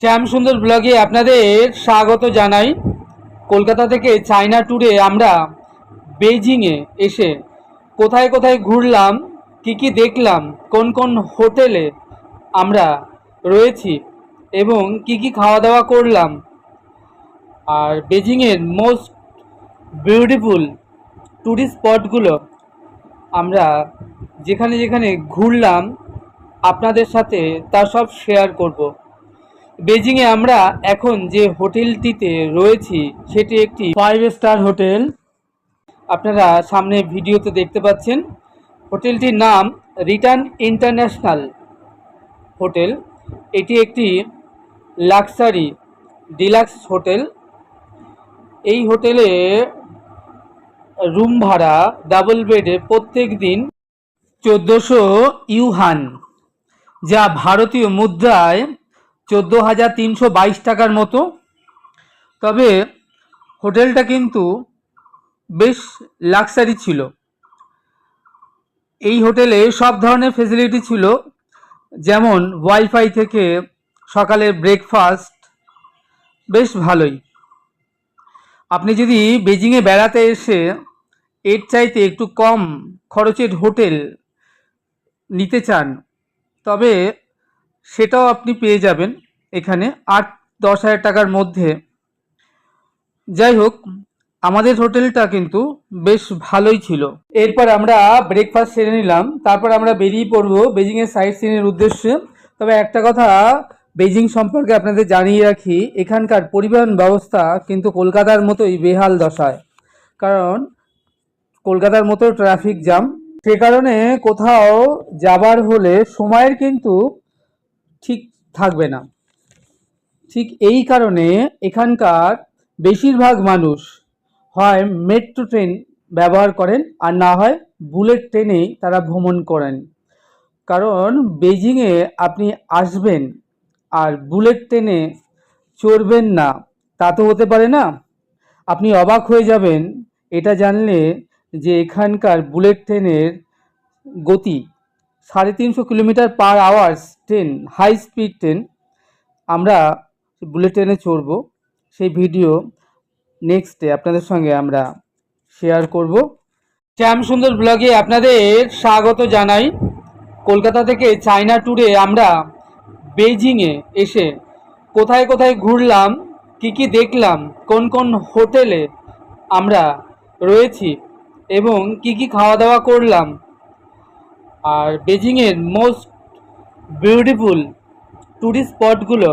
শ্যাম সুন্দর ব্লগে আপনাদের স্বাগত জানাই। কলকাতা থেকে চায়না ট্যুরে আমরা বেইজিংয়ে এসে কোথায় কোথায় ঘুরলাম, কি কি দেখলাম, কোন কোন হোটেলে আমরা রয়েছি এবং কি কি খাওয়া দাওয়া করলাম, আর বেজিংয়ের মোস্ট বিউটিফুল ট্যুরিস্ট স্পটগুলো আমরা যেখানে যেখানে ঘুরলাম আপনাদের সাথে তা সব শেয়ার করব। বেজিংয়ে আমরা এখন যে হোটেলটিতে রয়েছি সেটি একটি 5 স্টার হোটেল। আপনারা সামনে ভিডিওতে দেখতে পাচ্ছেন হোটেলটির নাম রিটার্ন ইন্টারন্যাশনাল হোটেল। এটি একটি লাক্সারি ডিলাক্স হোটেল। এই হোটেলে রুম ভাড়া ডাবল বেডে প্রত্যেক দিন 1400 ইউহান, যা ভারতীয় মুদ্রায় 14,322 টাকার মতো। তবে হোটেলটা কিন্তু বেশ লাক্সারি ছিল। এই হোটেলে সব ধরনের ফেসিলিটি ছিল, যেমন ওয়াইফাই থেকে সকালের ব্রেকফাস্ট বেশ ভালোই। আপনি যদি বেজিংয়ে বেড়াতে এসে এর চাইতে একটু কম খরচের হোটেল নিতে চান তবে সেটাও আপনি পেয়ে যাবেন এখানে 8-10 হাজার টাকার মধ্যে। যাই হোক, আমাদের হোটেলটা কিন্তু বেশ ভালোই ছিল। এরপর আমরা ব্রেকফাস্ট সেরে নিলাম, তারপর আমরা বেরিয়ে পড়বো বেজিংয়ের সাইট সিনের উদ্দেশ্যে। তবে একটা কথা বেজিং সম্পর্কে আপনাদের জানিয়ে রাখি, এখানকার পরিবহন ব্যবস্থা কিন্তু কলকাতার মতোই বেহাল দশায়। কারণ কলকাতার মতো ট্রাফিক জ্যাম, সে কারণে কোথাও যাবার হলে সময়ের কিন্তু ঠিক থাকবে না। ঠিক এই কারণে এখানকার বেশিরভাগ মানুষ হয় মেট্রো ট্রেন ব্যবহার করেন আর না হয় বুলেট ট্রেনেই তারা ভ্রমণ করেন। কারণ বেজিংয়ে আপনি আসবেন আর বুলেট ট্রেনে চড়বেন না তা তো হতে পারে না। আপনি অবাক হয়ে যাবেন এটা জানলে যে এখানকার বুলেট ট্রেনের গতি 350 kilometre per hours train, high speed train. আমরা বুলেট ট্রেনে চড়ব, সেই ভিডিও নেক্সট ডে আপনাদের সঙ্গে আমরা শেয়ার করব। শ্যাম সুন্দর ব্লগে আপনাদের স্বাগত জানাই। কলকাতা থেকে চায়না ট্যুরে আমরা বেইজিংয়ে এসে কোথায় কোথায় ঘুরলাম, কি কি দেখলাম, কোন কোন হোটেলে আমরা রয়েছি এবং কি কি খাওয়া দাওয়া করলাম, আর বেজিংয়ের মোস্ট বিউটিফুল ট্যুরিস্ট স্পটগুলো